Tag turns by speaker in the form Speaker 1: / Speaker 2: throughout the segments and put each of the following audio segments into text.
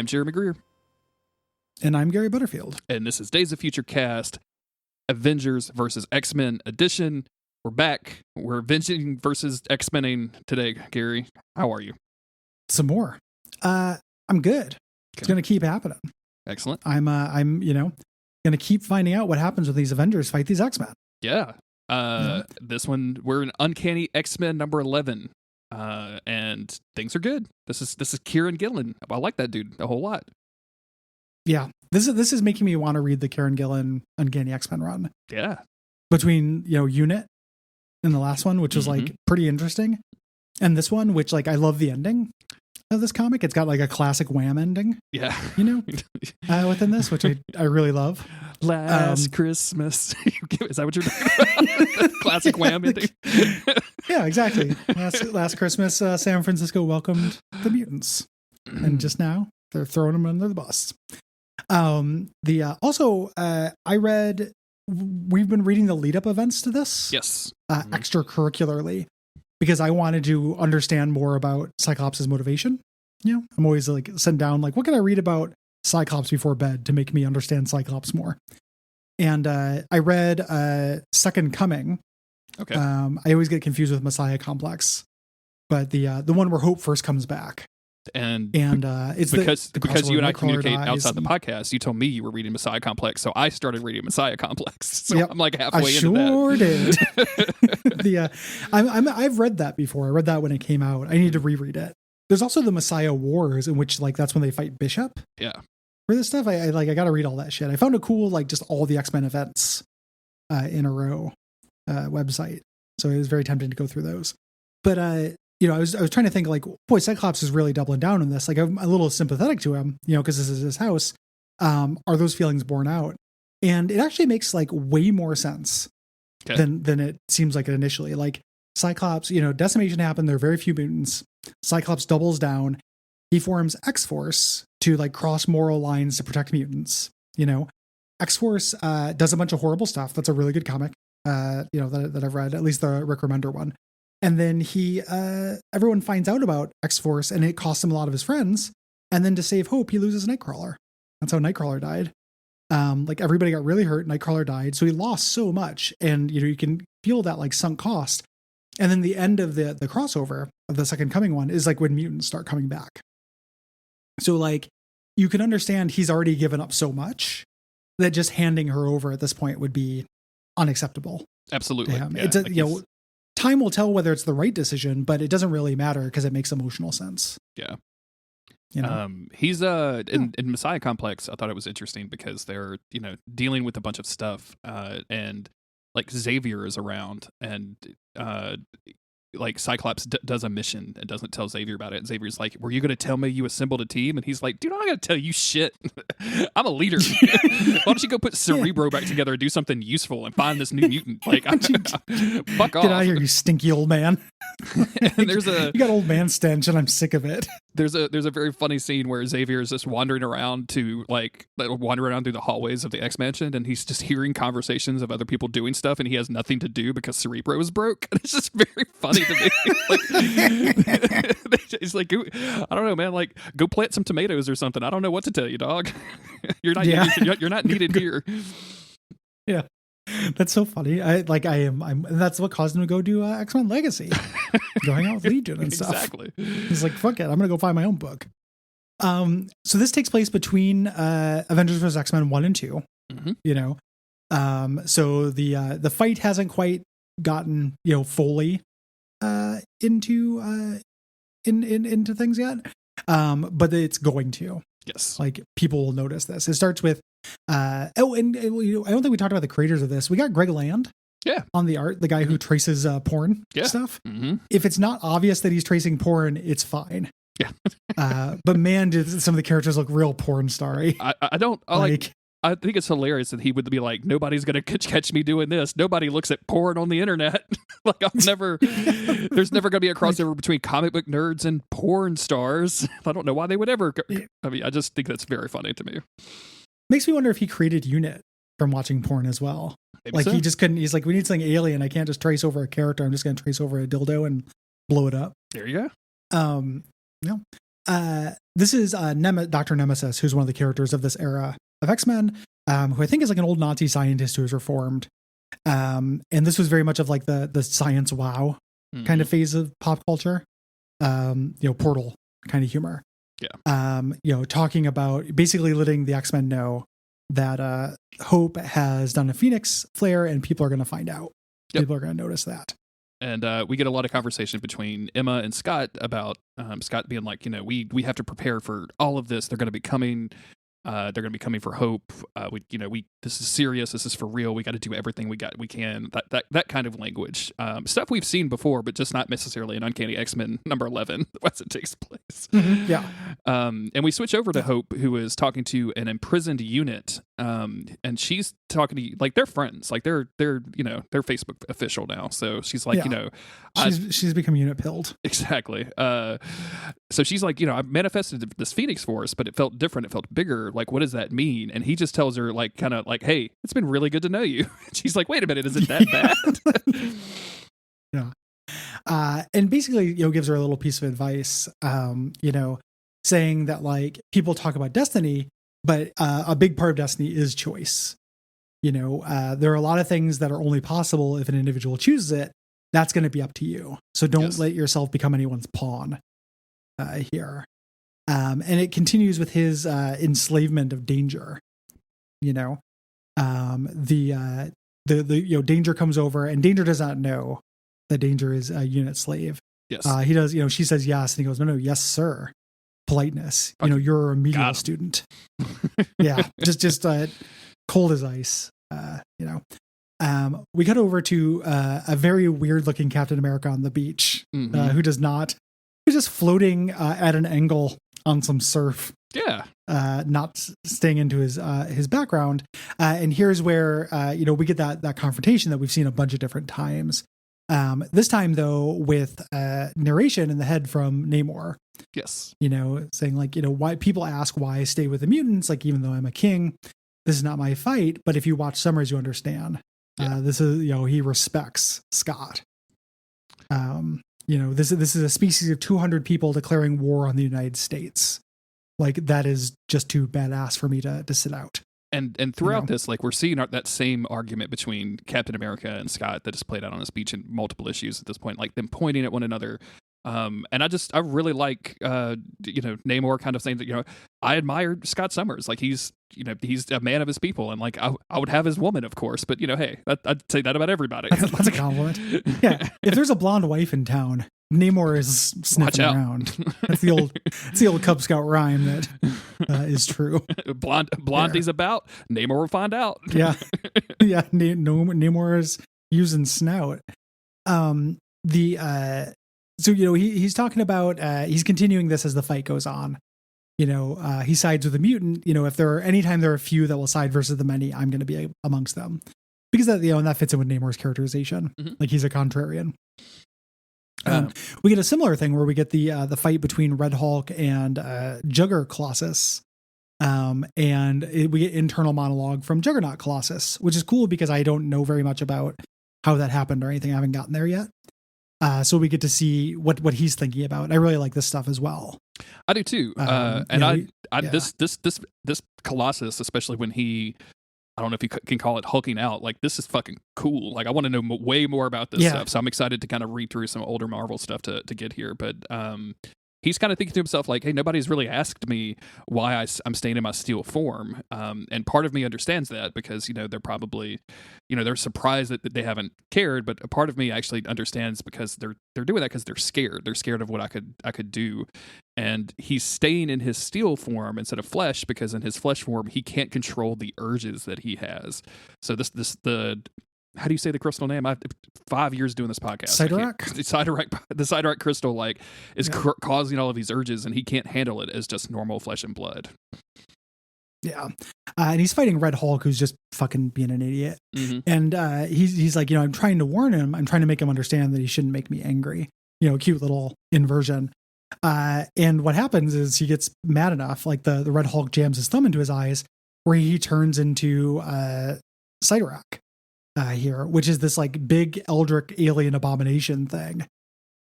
Speaker 1: I'm Jeremy Greer.
Speaker 2: And I'm Gary Butterfield.
Speaker 1: And this is Days of Future Cast, Avengers versus X-Men edition. We're back. We're Avenging versus X-Mening today, Gary. How are you?
Speaker 2: Some more. I'm good. Okay. It's going to keep happening.
Speaker 1: Excellent.
Speaker 2: I'm going to keep finding out what happens when these Avengers fight these X-Men.
Speaker 1: Yeah. This one, we're in Uncanny X-Men number 11. And things are good. This is Kieran Gillen. I like that dude a whole lot.
Speaker 2: Yeah. This is making me want to read the Kieran Gillen Uncanny X-Men run.
Speaker 1: Yeah.
Speaker 2: Between, Unit and the last one, which was like pretty interesting. And this one, which like I love the ending of this comic. It's got like a classic Wham ending.
Speaker 1: Yeah.
Speaker 2: Within this, which I really love.
Speaker 1: Last Christmas. Is that what you're talking about? Classic Wham ending.
Speaker 2: Yeah, exactly. Last Christmas, San Francisco welcomed the mutants. And just now they're throwing them under the bus. I read, we've been reading the lead up events to this.
Speaker 1: Yes.
Speaker 2: Extracurricularly, because I wanted to understand more about Cyclops' motivation. I'm always like sitting down, like, what can I read about Cyclops before bed to make me understand Cyclops more? And I read Second Coming.
Speaker 1: Okay.
Speaker 2: I always get confused with Messiah Complex, but the one where Hope first comes back.
Speaker 1: And
Speaker 2: it's
Speaker 1: because you and I communicate outside the podcast, you told me you were reading Messiah Complex, so I started reading Messiah Complex. So I'm like halfway into that.
Speaker 2: Did. I've read that before. I read that when it came out. I need to reread it. There's also the Messiah Wars, in which like that's when they fight Bishop.
Speaker 1: Yeah.
Speaker 2: For this stuff, I got to read all that shit. I found a cool like just all the X-Men events in a row website, so it was very tempting to go through those. But I was trying to think like, boy, Cyclops is really doubling down on this. Like I'm a little sympathetic to him, because this is his house. Are those feelings borne out? And it actually makes like way more sense than it seems like it initially. Like Cyclops, decimation happened. There are very few mutants. Cyclops doubles down. He forms X-Force to like cross moral lines to protect mutants. X-Force does a bunch of horrible stuff. That's a really good comic, that I've read, at least the Rick Remender one. And then everyone finds out about X-Force and it costs him a lot of his friends. And then to save Hope, he loses Nightcrawler. That's how Nightcrawler died. Like everybody got really hurt. Nightcrawler died. So he lost so much. And, you can feel that like sunk cost. And then the end of the crossover of the Second Coming one is like when mutants start coming back. So like you can understand he's already given up so much that just handing her over at this point would be unacceptable.
Speaker 1: Absolutely.
Speaker 2: Yeah, time will tell whether it's the right decision, but it doesn't really matter because it makes emotional sense.
Speaker 1: Yeah. He's in Messiah Complex. I thought it was interesting because they're, dealing with a bunch of stuff, and like Xavier is around, and like Cyclops does a mission and doesn't tell Xavier about it. And Xavier's like, "Were you going to tell me you assembled a team?" And he's like, "Dude, I'm not going to tell you shit. I'm a leader. Why don't you go put Cerebro back together and do something useful and find this new mutant? Like, fuck off.
Speaker 2: Get out of here, you stinky old man."
Speaker 1: And you
Speaker 2: got old man stench, and I'm sick of it.
Speaker 1: There's a very funny scene where Xavier is just wandering around through the hallways of the X Mansion, and he's just hearing conversations of other people doing stuff, and he has nothing to do because Cerebro is broke. And it's just very funny to me. He's like, I don't know, man. Like, go plant some tomatoes or something. I don't know what to tell you, dog. You're not needed here.
Speaker 2: Yeah. That's so funny. That's what caused him to go do X-Men Legacy. Go hang out with Legion and stuff.
Speaker 1: Exactly.
Speaker 2: He's like, fuck it, I'm gonna go find my own book. So this takes place between Avengers vs. X-Men 1 and 2. So the fight hasn't quite gotten fully into things yet. But it's going to.
Speaker 1: Yes.
Speaker 2: Like people will notice this. It starts with I don't think we talked about the creators of this. We got Greg Land.
Speaker 1: Yeah.
Speaker 2: On the art, the guy who traces porn stuff. Mm-hmm. If it's not obvious that he's tracing porn, it's fine.
Speaker 1: Yeah.
Speaker 2: But man, did some of the characters look real porn starry.
Speaker 1: I think it's hilarious that he would be like, nobody's going to catch me doing this. Nobody looks at porn on the internet. Like there's never going to be a crossover between comic book nerds and porn stars. I don't know why they would ever. I just think that's very funny to me.
Speaker 2: Makes me wonder if he created Unit from watching porn as well. Maybe like so. He just couldn't, he's like, we need something alien. I can't just trace over a character. I'm just going to trace over a dildo and blow it up.
Speaker 1: There you go.
Speaker 2: No. This is Dr. Nemesis, who's one of the characters of this era of X-Men, who I think is like an old Nazi scientist who was reformed. And this was very much of like the science wow kind of phase of pop culture. Portal kind of humor.
Speaker 1: Yeah.
Speaker 2: Talking about basically letting the X-Men know that Hope has done a Phoenix flare and people are going to find out. Yep. People are going to notice that.
Speaker 1: And we get a lot of conversation between Emma and Scott about Scott being like, we have to prepare for all of this. They're going to be coming. They're going to be coming for Hope. This is serious. This is for real. We got to do everything we can. That kind of language, stuff we've seen before, but just not necessarily in Uncanny X-Men number 11 as it takes place.
Speaker 2: Mm-hmm. Yeah.
Speaker 1: And we switch over to Hope, who is talking to an imprisoned unit, and she's talking to like they're friends, like they're Facebook official now. So she's like,
Speaker 2: she's become unit pilled.
Speaker 1: Exactly. So she's like, I manifested this Phoenix Force, but it felt different. It felt bigger. Like, what does that mean? And he just tells her, like, kind of like, hey, it's been really good to know you. She's like, wait a minute, is it that bad?
Speaker 2: Yeah. And basically, gives her a little piece of advice, saying that like people talk about destiny, but a big part of destiny is choice. There are a lot of things that are only possible if an individual chooses it. That's going to be up to you. So don't let yourself become anyone's pawn here. And it continues with his enslavement of Danger. Danger comes over, and Danger does not know that Danger is a unit slave.
Speaker 1: Yes.
Speaker 2: He does. She says yes, and he goes, no, yes, sir. Politeness. You're a remedial student. Yeah, just cold as ice. We cut over to a very weird looking Captain America on the beach, who's just floating at an angle on some surf.
Speaker 1: Yeah.
Speaker 2: Not staying into his background. And here's where, we get that confrontation that we've seen a bunch of different times. This time though, with narration in the head from Namor.
Speaker 1: Yes.
Speaker 2: Saying like, why people ask why I stay with the mutants, like, even though I'm a king, this is not my fight. But if you watch Summers, you understand. Yeah. This is, he respects Scott. This is a species of 200 people declaring war on the United States. Like, that is just too badass for me to sit out.
Speaker 1: And throughout this, like, we're seeing that same argument between Captain America and Scott that is played out on this beach in multiple issues at this point, like them pointing at one another. And I really like, Namor kind of saying that, I admire Scott Summers. Like, he's a man of his people. And like, I would have his woman, of course, but hey, I'd say that about everybody.
Speaker 2: That's a compliment. Yeah. If there's a blonde wife in town, Namor is sniffing around. That's the old Cub Scout rhyme that is true.
Speaker 1: Blondie's about, Namor will find out.
Speaker 2: Yeah. Yeah. Namor is using snout. So, he's talking about, he's continuing this as the fight goes on. He sides with the mutant. If anytime there are a few that will side versus the many, I'm going to be amongst them, because that, and that fits in with Namor's characterization. Mm-hmm. Like, he's a contrarian. We get a similar thing where we get the fight between Red Hulk and Jugger Colossus. We get internal monologue from Juggernaut Colossus, which is cool because I don't know very much about how that happened or anything. I haven't gotten there yet. So we get to see what he's thinking about. I really like this stuff as well.
Speaker 1: I do too. This Colossus, especially when I don't know if you can call it hulking out. Like, this is fucking cool. Like, I want to know way more about this stuff. So I'm excited to kind of read through some older Marvel stuff to get here. But he's kind of thinking to himself, like, hey, nobody's really asked me why I'm staying in my steel form. And part of me understands that because, they're probably, they're surprised that they haven't cared. But a part of me actually understands because they're doing that because they're scared. They're scared of what I could do. And he's staying in his steel form instead of flesh because in his flesh form, he can't control the urges that he has. So how do you say the crystal name? I've 5 years doing this podcast. The Sidorak crystal, like, is causing all of these urges, and he can't handle it as just normal flesh and blood.
Speaker 2: Yeah. And he's fighting Red Hulk, who's just fucking being an idiot. Mm-hmm. And he's like, I'm trying to warn him. I'm trying to make him understand that he shouldn't make me angry. Cute little inversion. And what happens is he gets mad enough, like the Red Hulk jams his thumb into his eyes, where he turns into Sidorak. Here, which is this like big eldritch alien abomination thing.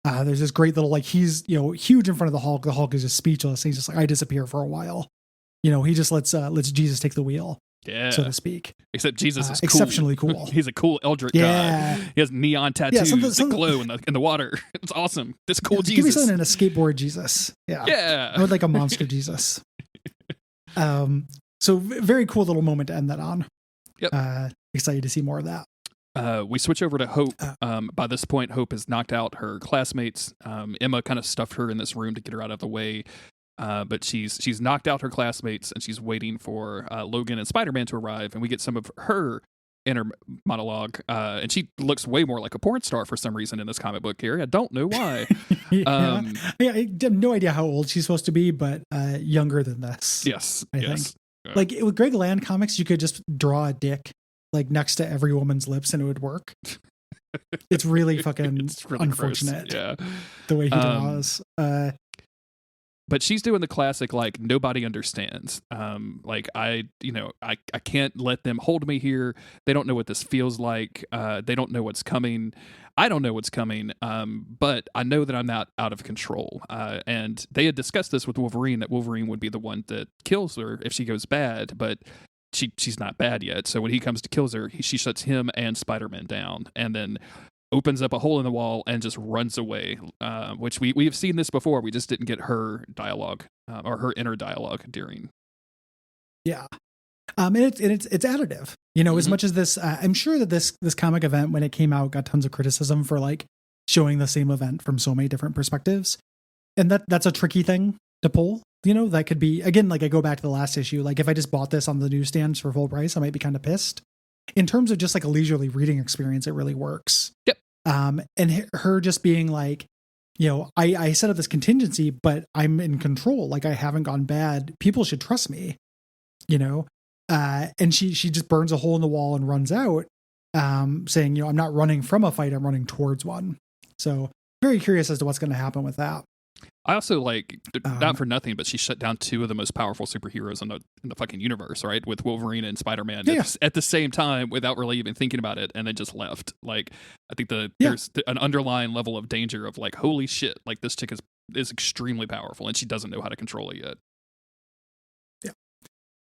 Speaker 2: There's this great little, like, he's, huge in front of the Hulk. The Hulk is just speechless. He's just like, I disappear for a while. He just lets Jesus take the wheel, so to speak.
Speaker 1: Except Jesus is cool.
Speaker 2: Exceptionally cool.
Speaker 1: He's a cool Eldritch guy. He has neon tattoos that glow in the water. It's awesome. This cool Jesus.
Speaker 2: Give me something in a skateboard Jesus. Yeah. I would like a monster Jesus. So very cool little moment to end that on.
Speaker 1: Yep.
Speaker 2: Excited to see more of that.
Speaker 1: We switch over to Hope. By this point, Hope has knocked out her classmates. Emma kind of stuffed her in this room to get her out of the way. But she's knocked out her classmates, and she's waiting for Logan and Spider-Man to arrive, and we get some of her inner monologue. And she looks way more like a porn star for some reason in this comic book here. I don't know why.
Speaker 2: I have no idea how old she's supposed to be, but younger than this.
Speaker 1: Yes.
Speaker 2: I think. Like with Greg Land comics, you could just draw a dick like next to every woman's lips and it would work. It's really fucking really unfortunate.
Speaker 1: Yeah.
Speaker 2: The way he draws.
Speaker 1: But she's doing the classic, like, nobody understands. Like, I can't let them hold me here. They don't know what this feels like. They don't know what's coming. I don't know what's coming. But I know that I'm not out of control. And they had discussed this with Wolverine, that Wolverine would be the one that kills her if she goes bad. But she's not bad yet. So when he comes to kill her, she shuts him and Spider-Man down, and then opens up a hole in the wall and just runs away. Which we have seen this before. We just didn't get her dialogue or her inner dialogue during.
Speaker 2: Yeah. And it's additive, as much as this, I'm sure that this comic event, when it came out, got tons of criticism for like showing the same event from so many different perspectives. And that's a tricky thing to pull. That could be, again, like I go back to the last issue. Like if I just bought this on the newsstands for full price, I might be kind of pissed. In terms of just like a leisurely reading experience, it really works.
Speaker 1: Yep.
Speaker 2: And her just being like, I set up this contingency, but I'm in control. Like I haven't gone bad. People should trust me, and she just burns a hole in the wall and runs out, saying, I'm not running from a fight. I'm running towards one. So very curious as to what's going to happen with that.
Speaker 1: I also like, not for nothing, but she shut down two of the most powerful superheroes in the fucking universe, right? With Wolverine and Spider-Man at the same time without really even thinking about it, and then just left. Like, I think there's an underlying level of danger of like, holy shit, like this chick is extremely powerful and she doesn't know how to control it yet.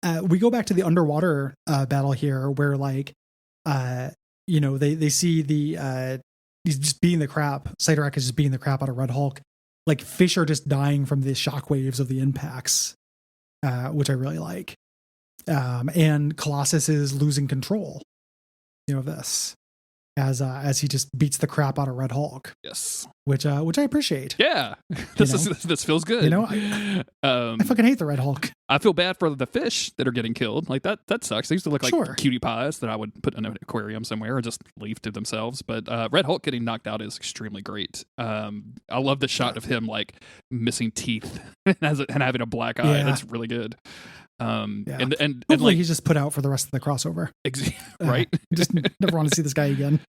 Speaker 2: Yeah. We go back to the underwater battle here where like, they see he's just beating the crap. Sidorak is just beating the crap out of Red Hulk. Like fish are just dying from the shockwaves of the impacts, which I really like. And Colossus is losing control, of this as he just beats the crap out of Red Hulk.
Speaker 1: Yes,
Speaker 2: which I appreciate.
Speaker 1: Yeah, this feels good.
Speaker 2: I fucking hate the Red Hulk.
Speaker 1: I feel bad for the fish that are getting killed. Like that sucks. They used to look like cutie pies that I would put in an aquarium somewhere or just leave to themselves. But Red Hulk getting knocked out is extremely great. I love the shot of him like missing teeth and having a black eye. Yeah. That's really good. And
Speaker 2: hopefully like, he's just put out for the rest of the crossover.
Speaker 1: Right?
Speaker 2: Just never want to see this guy again.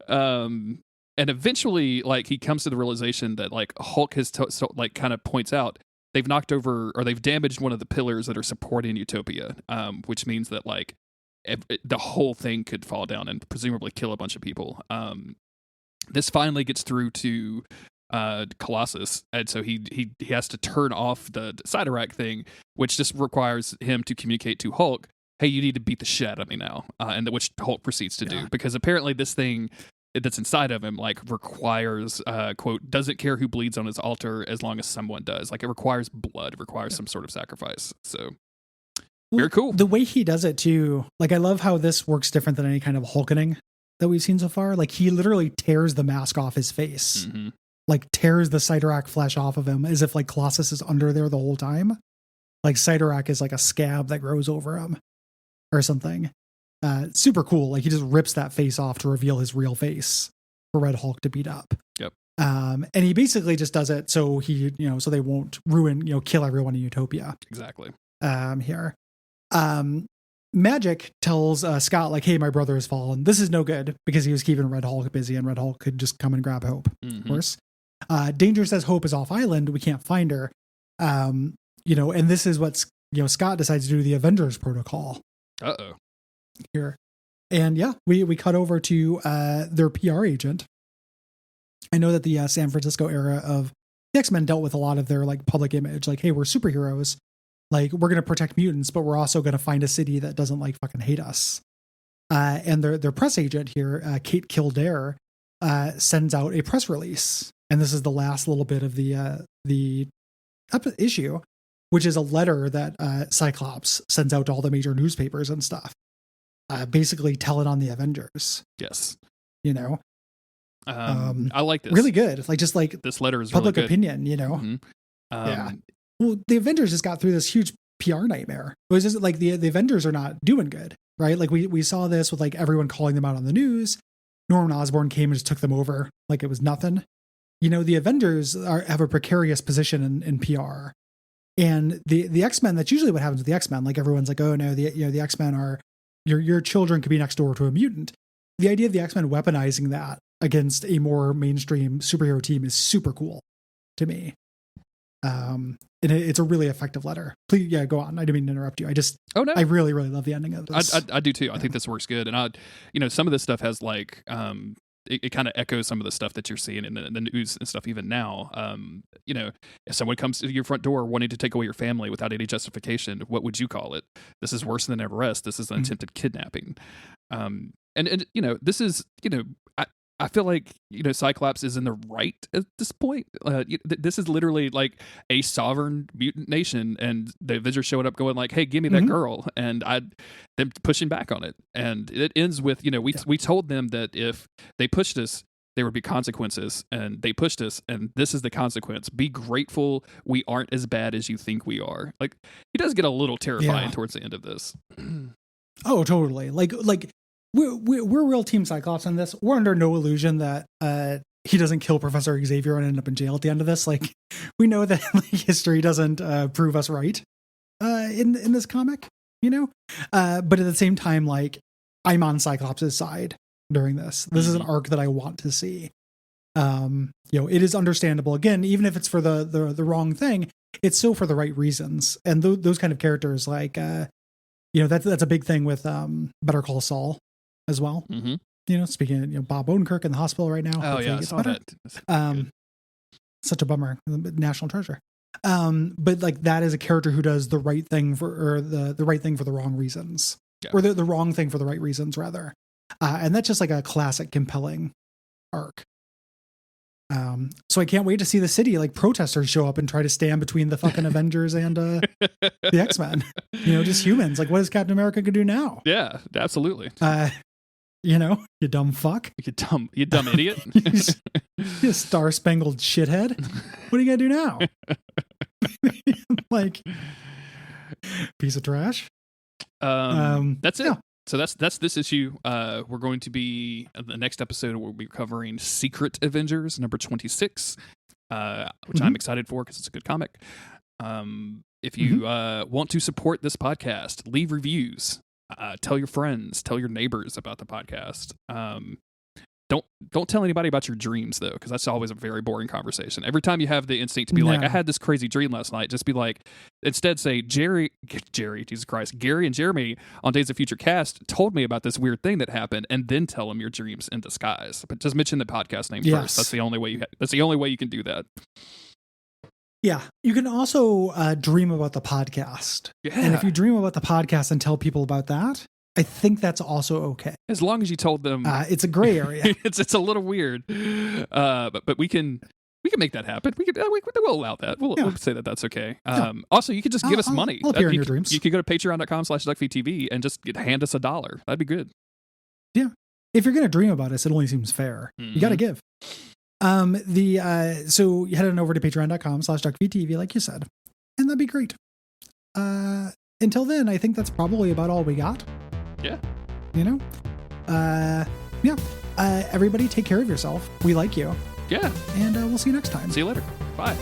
Speaker 1: And eventually, like, he comes to the realization that like Hulk has kind of points out they've knocked over or they've damaged one of the pillars that are supporting Utopia, which means that like the whole thing could fall down and presumably kill a bunch of people. This finally gets through to Colossus, and so he has to turn off the Sidorak thing, which just requires him to communicate to Hulk, hey, you need to beat the shit out of me now, and which Hulk proceeds to do, because apparently this thing that's inside of him like requires quote, doesn't care who bleeds on his altar as long as someone does. Like it requires blood, it requires some sort of sacrifice. So very cool.
Speaker 2: The way he does it too, like I love how this works different than any kind of Hulkening that we've seen so far. Like he literally tears the mask off his face. Mm-hmm. Like tears the Sidorak flesh off of him as if like Colossus is under there the whole time. Like Sidorak is like a scab that grows over him or something. Super cool. Like he just rips that face off to reveal his real face for Red Hulk to beat up.
Speaker 1: Yep.
Speaker 2: And he basically just does it so so they won't kill everyone in Utopia.
Speaker 1: Exactly.
Speaker 2: Here. Magic tells Scott like, hey, my brother has fallen. This is no good because he was keeping Red Hulk busy and Red Hulk could just come and grab Hope, of course. Danger says Hope is off island. We can't find her. And this is what Scott decides to do the Avengers protocol.
Speaker 1: Uh-oh.
Speaker 2: Here. And we cut over to their PR agent I know that the San Francisco era of the X-Men dealt with a lot of their like public image, like, hey, we're superheroes, like we're going to protect mutants, but we're also going to find a city that doesn't like fucking hate us. And their press agent here, Kate Kildare, sends out a press release, and this is the last little bit of the issue, which is a letter that Cyclops sends out to all the major newspapers and stuff, basically telling on the Avengers.
Speaker 1: Yes,
Speaker 2: you know,
Speaker 1: I like this.
Speaker 2: Really good. Like just like
Speaker 1: this letter is
Speaker 2: public
Speaker 1: really good.
Speaker 2: opinion. You know,
Speaker 1: Mm-hmm.
Speaker 2: Yeah. Well, the Avengers just got through this huge PR nightmare. It was just like the Avengers are not doing good, right? Like we saw this with like everyone calling them out on the news. Norman Osborn came and just took them over like it was nothing. You know, the Avengers have a precarious position in PR, and the X-Men. That's usually what happens with the X-Men. Like everyone's like, oh no, the X-Men are your children could be next door to a mutant. The idea of the X-Men weaponizing that against a more mainstream superhero team is super cool to me. And it's a really effective letter. Please, yeah, go on. I didn't mean to interrupt you. I really, really love the ending of this.
Speaker 1: I do too. Yeah. I think this works good. And some of this stuff has like, it kind of echoes some of the stuff that you're seeing in the news and stuff even now. If someone comes to your front door wanting to take away your family without any justification, what would you call it? This is worse than arrest. This is an attempted kidnapping. This is, I feel like, Cyclops is in the right at this point. This is literally like a sovereign mutant nation, and the Avengers showing up going like, hey, give me that girl. And them pushing back on it. And it ends with, we told them that if they pushed us, there would be consequences, and they pushed us, and this is the consequence. Be grateful we aren't as bad as you think we are. Like, he does get a little terrifying towards the end of this.
Speaker 2: Oh, totally. Like we're real Team Cyclops on this. We're under no illusion that he doesn't kill Professor Xavier and end up in jail at the end of this. Like, we know that history doesn't prove us right in this comic, but at the same time, like, I'm on Cyclops' side during this. This is an arc that I want to see. It is understandable. Again, even if it's for the wrong thing, it's still for the right reasons. And those kind of characters, like, that's a big thing with Better Call Saul as well. Speaking of Bob Odenkirk in the hospital right now.
Speaker 1: Oh yeah, I saw that.
Speaker 2: Such a bummer. National treasure. But like, that is a character who does the right thing for the right thing for the wrong reasons, or the wrong thing for the right reasons rather. And that's just like a classic compelling arc. So I can't wait to see the city, like, protesters show up and try to stand between the fucking Avengers and the X-Men. Just humans. Like, what is Captain America gonna do now?
Speaker 1: Yeah, absolutely.
Speaker 2: You dumb fuck.
Speaker 1: You dumb idiot.
Speaker 2: You star-spangled shithead. What are you gonna do now? Like, piece of trash.
Speaker 1: That's it.
Speaker 2: Yeah.
Speaker 1: So that's this issue. We're going to be, the next episode, we'll be covering Secret Avengers number 26, which I'm excited for because it's a good comic. If you want to support this podcast, leave reviews, tell your friends, tell your neighbors about the podcast. Don't tell anybody about your dreams, though, because that's always a very boring conversation. Every time you have the instinct to be like, I had this crazy dream last night, just be like, instead say, Jerry, Jesus Christ, Gary and Jeremy on Days of Future Cast told me about this weird thing that happened, and then tell them your dreams in disguise. But just mention the podcast name first. That's the only way you can do that.
Speaker 2: Yeah. You can also dream about the podcast. Yeah. And if you dream about the podcast and tell people about that, I think that's also okay.
Speaker 1: As long as you told them.
Speaker 2: It's a gray area.
Speaker 1: it's a little weird. But we can make that happen. We'll allow that. We'll say that that's okay. Also, you could just give us money.
Speaker 2: I'll appear in your dreams.
Speaker 1: You could go to patreon.com/Duckfeed.tv and just hand us $1. That'd be good.
Speaker 2: Yeah. If you're going to dream about us, it only seems fair. You got to give. So you head on over to patreon.com/Duckfeed.tv, like you said, and that'd be great. Until then, I think that's probably about all we got.
Speaker 1: Yeah.
Speaker 2: Everybody take care of yourself. We like you.
Speaker 1: Yeah.
Speaker 2: And we'll see you next time.
Speaker 1: See you later. Bye.